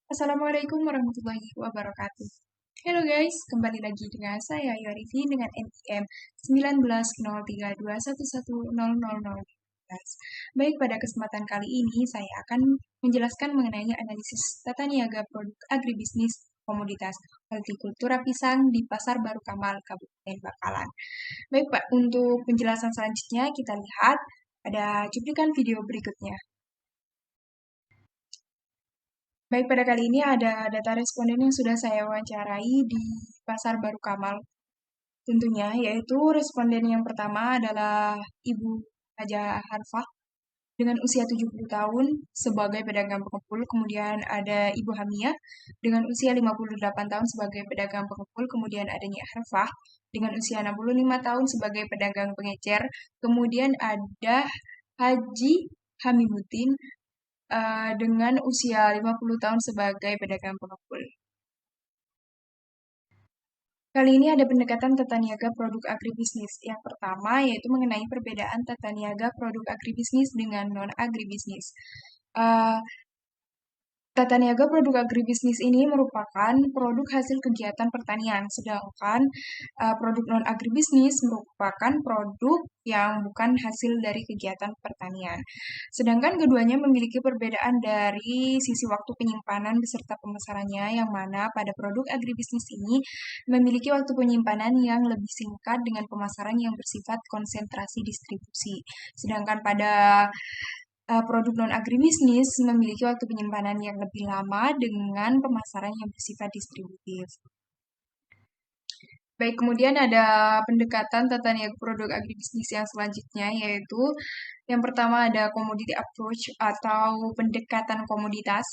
Assalamualaikum warahmatullahi wabarakatuh. Halo guys, kembali lagi dengan saya Yorifi dengan NIM 1903211000. Baik, pada kesempatan kali ini saya akan menjelaskan mengenai analisis tata niaga produk agribisnis komoditas hortikultura pisang di Pasar Baru Kamal, Kabupaten Bakalan. Baik Pak, untuk penjelasan selanjutnya kita lihat pada cuplikan video berikutnya. Baik, pada kali ini ada data responden yang sudah saya wawancarai di Pasar Baru Kamal. Tentunya, yaitu responden yang pertama adalah Ibu Haja Harfah dengan usia 70 tahun sebagai pedagang pengepul. Kemudian ada Ibu Hamia dengan usia 58 tahun sebagai pedagang pengepul. Kemudian adanya Harfah dengan usia 65 tahun sebagai pedagang pengecer. Kemudian ada Haji Hamimuddin dengan usia 50 tahun sebagai pedagang pengepul. Kali ini ada pendekatan tata niaga produk agribisnis. Yang pertama yaitu mengenai perbedaan tata niaga produk agribisnis dengan non-agribisnis. Uh, Tata niaga produk agribisnis ini merupakan produk hasil kegiatan pertanian, sedangkan produk non-agribisnis merupakan produk yang bukan hasil dari kegiatan pertanian. Sedangkan keduanya memiliki perbedaan dari sisi waktu penyimpanan beserta pemasarannya, yang mana pada produk agribisnis ini memiliki waktu penyimpanan yang lebih singkat dengan pemasaran yang bersifat konsentrasi distribusi. Sedangkan pada produk non-agribisnis memiliki waktu penyimpanan yang lebih lama dengan pemasaran yang bersifat distributif. Baik, kemudian ada pendekatan tata niaga produk agribisnis yang selanjutnya, yaitu yang pertama ada commodity approach atau pendekatan komoditas,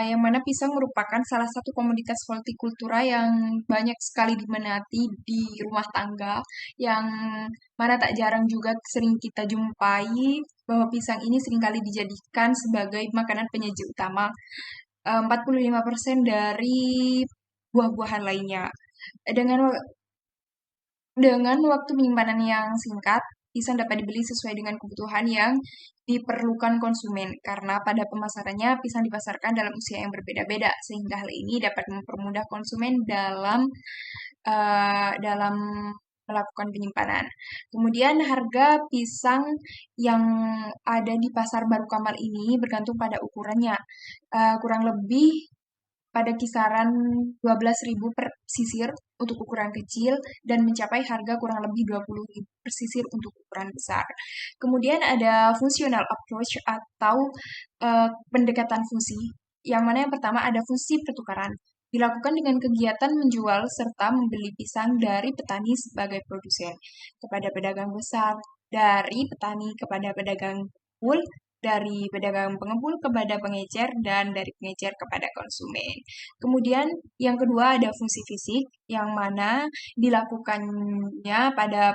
yang mana pisang merupakan salah satu komoditas hortikultura yang banyak sekali diminati di rumah tangga, yang mana tak jarang juga sering kita jumpai bahwa pisang ini seringkali dijadikan sebagai makanan penyaji utama 45% dari buah-buahan lainnya. Dengan dengan waktu penyimpanan yang singkat, pisang dapat dibeli sesuai dengan kebutuhan yang diperlukan konsumen. Karena pada pemasarannya, pisang dipasarkan dalam usia yang berbeda-beda, sehingga hal ini dapat mempermudah konsumen dalam melakukan penyimpanan. Kemudian harga pisang yang ada di Pasar Baru Kamal ini bergantung pada ukurannya. Kurang lebih pada kisaran 12.000 per sisir untuk ukuran kecil dan mencapai harga kurang lebih 20.000 per sisir untuk ukuran besar. Kemudian ada functional approach atau pendekatan fungsi, yang mana yang pertama ada fungsi pertukaran. Dilakukan dengan kegiatan menjual serta membeli pisang dari petani sebagai produsen kepada pedagang besar, dari petani kepada pedagang kecil, dari pedagang pengepul kepada pengecer, dan dari pengecer kepada konsumen. Kemudian yang kedua ada fungsi fisik, yang mana dilakukannya pada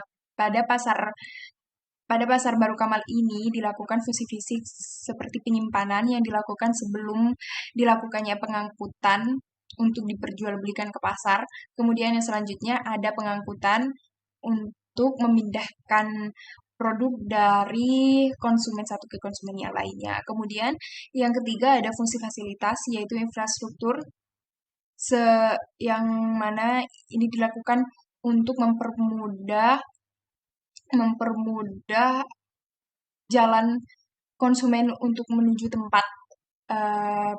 pasar Baru Kamal ini dilakukan fungsi fisik seperti penyimpanan yang dilakukan sebelum dilakukannya pengangkutan untuk diperjualbelikan ke pasar. Kemudian yang selanjutnya ada pengangkutan untuk memindahkan produk dari konsumen satu ke konsumen yang lainnya. Kemudian yang ketiga ada fungsi fasilitas, yaitu infrastruktur yang mana ini dilakukan untuk mempermudah jalan konsumen untuk menuju eh,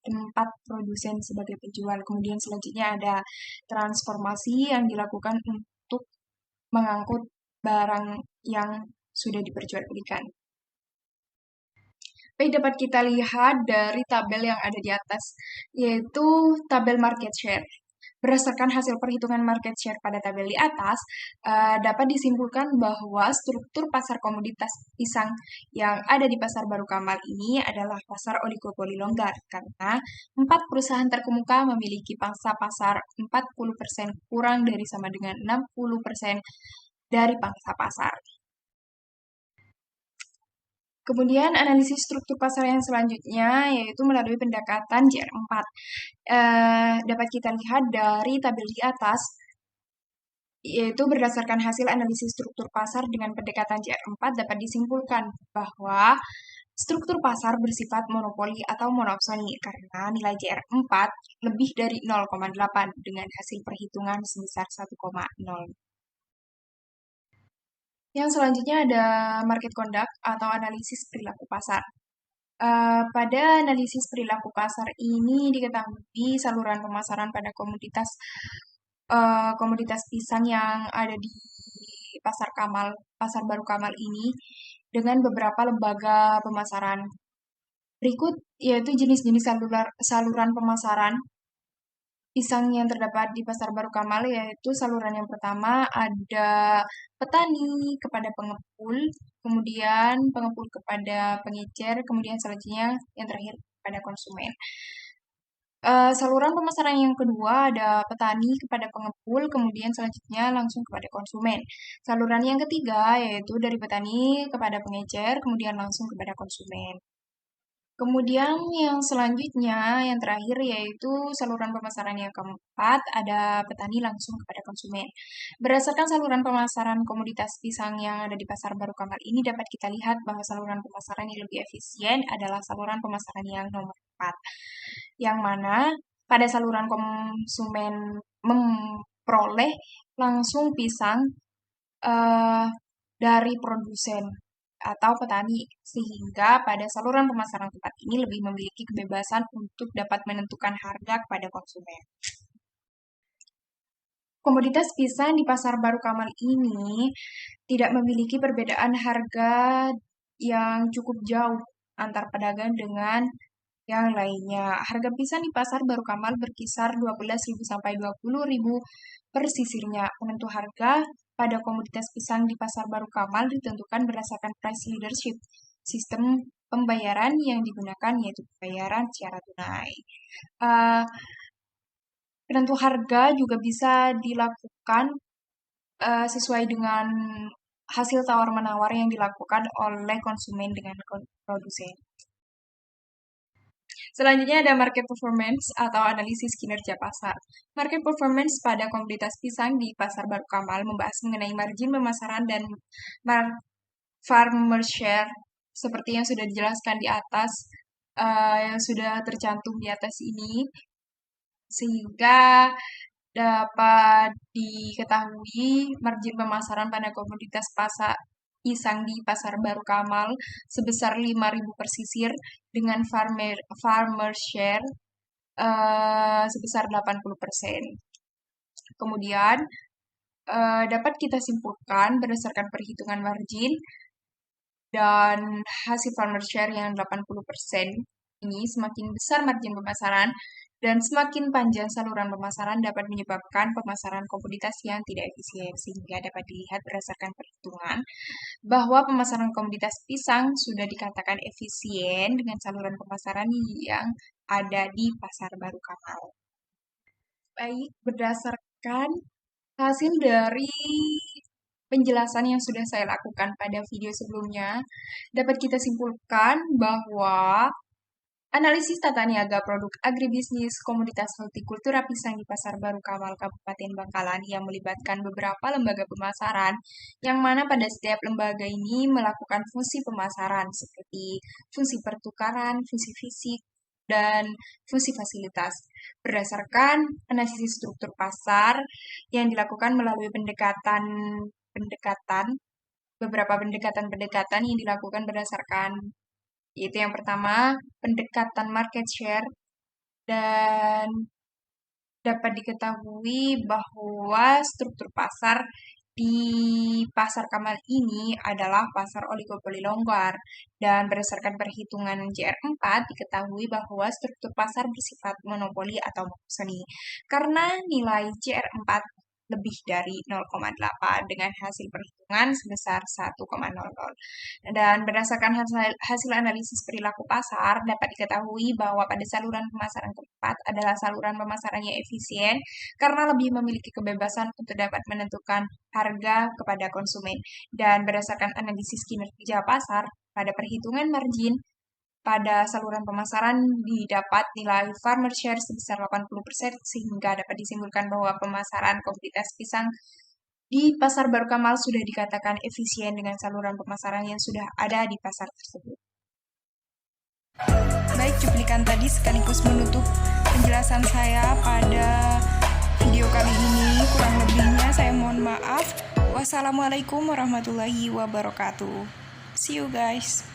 tempat produsen sebagai penjual. Kemudian selanjutnya ada transformasi yang dilakukan untuk mengangkut barang yang sudah diperjualbelikan. Baik, dapat kita lihat dari tabel yang ada di atas, yaitu tabel market share. Berdasarkan hasil perhitungan market share pada tabel di atas, dapat disimpulkan bahwa struktur pasar komoditas pisang yang ada di Pasar Baru Kamal ini adalah pasar oligopoli longgar, karena 4 perusahaan terkemuka memiliki pangsa pasar 40% kurang dari sama dengan 60% dari pangsa pasar. Kemudian analisis struktur pasar yang selanjutnya yaitu melalui pendekatan JR4. Dapat kita lihat dari tabel di atas, yaitu berdasarkan hasil analisis struktur pasar dengan pendekatan JR4 dapat disimpulkan bahwa Struktur pasar bersifat monopoli atau monopsoni karena nilai JR4 lebih dari 0,8 dengan hasil perhitungan sebesar 1,0. Yang selanjutnya ada market conduct atau analisis perilaku pasar. Pada analisis perilaku pasar ini diketahui saluran pemasaran pada komoditas pisang yang ada di Pasar Baru Kamal ini dengan beberapa lembaga pemasaran. Berikut yaitu jenis-jenis saluran pemasaran pisang yang terdapat di Pasar Baru Kamal, yaitu saluran yang pertama ada petani kepada pengepul, kemudian pengepul kepada pengecer, kemudian selanjutnya yang terakhir kepada konsumen. Saluran pemasaran yang kedua ada petani kepada pengepul, kemudian selanjutnya langsung kepada konsumen. Saluran yang ketiga yaitu dari petani kepada pengecer, kemudian langsung kepada konsumen. Kemudian yang selanjutnya, yang terakhir yaitu saluran pemasaran yang keempat, ada petani langsung kepada konsumen. Berdasarkan saluran pemasaran komoditas pisang yang ada di Pasar Baru Kamal ini dapat kita lihat bahwa saluran pemasaran yang lebih efisien adalah saluran pemasaran yang nomor 4. Yang mana pada saluran konsumen memperoleh langsung pisang eh, dari produsen atau petani, sehingga pada saluran pemasaran tempat ini lebih memiliki kebebasan untuk dapat menentukan harga kepada konsumen. Komoditas pisang di Pasar Baru Kamal ini tidak memiliki perbedaan harga yang cukup jauh antar pedagang dengan yang lainnya. Harga pisang di Pasar Baru Kamal berkisar 12.000 sampai 20.000 per sisirnya. Penentu harga pada komoditas pisang di Pasar Baru Kamal ditentukan berdasarkan price leadership. Sistem pembayaran yang digunakan yaitu pembayaran secara tunai. Uh, Penentu harga juga bisa dilakukan sesuai dengan hasil tawar-menawar yang dilakukan oleh konsumen dengan produsen. Selanjutnya ada market performance atau analisis kinerja pasar. Market performance pada komoditas pisang di Pasar Baru Kamal membahas mengenai margin pemasaran dan farmer share seperti yang sudah dijelaskan di atas, yang sudah tercantum di atas ini, sehingga dapat diketahui margin pemasaran pada komoditas pisang di Pasar Baru Kamal sebesar 5.000 per sisir dengan farmer share sebesar 80%. Kemudian dapat kita simpulkan berdasarkan perhitungan margin dan hasil farmer share yang 80% ini semakin besar margin pemasaran dan semakin panjang saluran pemasaran dapat menyebabkan pemasaran komoditas yang tidak efisien, sehingga dapat dilihat berdasarkan perhitungan bahwa pemasaran komoditas pisang sudah dikatakan efisien dengan saluran pemasaran yang ada di Pasar Baru Kamal. Baik, berdasarkan hasil dari penjelasan yang sudah saya lakukan pada video sebelumnya, dapat kita simpulkan bahwa analisis tata niaga produk agribisnis komoditas hortikultura pisang di Pasar Baru Kamal Kabupaten Bangkalan yang melibatkan beberapa lembaga pemasaran, yang mana pada setiap lembaga ini melakukan fungsi pemasaran seperti fungsi pertukaran, fungsi fisik, dan fungsi fasilitas. Berdasarkan analisis struktur pasar yang dilakukan melalui pendekatan beberapa pendekatan yang dilakukan berdasarkan yaitu yang pertama pendekatan market share, dan dapat diketahui bahwa struktur pasar di Pasar Kamal ini adalah pasar oligopoli longgar, dan berdasarkan perhitungan JR4 diketahui bahwa struktur pasar bersifat monopoli atau monopsoni karena nilai JR4 lebih dari 0,8 dengan hasil perhitungan sebesar 1,00. Dan berdasarkan hasil analisis perilaku pasar dapat diketahui bahwa pada saluran pemasaran keempat adalah saluran pemasaran yang efisien karena lebih memiliki kebebasan untuk dapat menentukan harga kepada konsumen. Dan berdasarkan analisis kinerja pasar pada perhitungan margin pada saluran pemasaran didapat nilai farmer share sebesar 80% sehingga dapat disimpulkan bahwa pemasaran komoditas pisang di Pasar Baru Kamal sudah dikatakan efisien dengan saluran pemasaran yang sudah ada di pasar tersebut. sampaikan tadi sekaligus menutup penjelasan saya pada video kali ini. Kurang lebihnya saya mohon maaf. Wassalamualaikum warahmatullahi wabarakatuh. See you guys.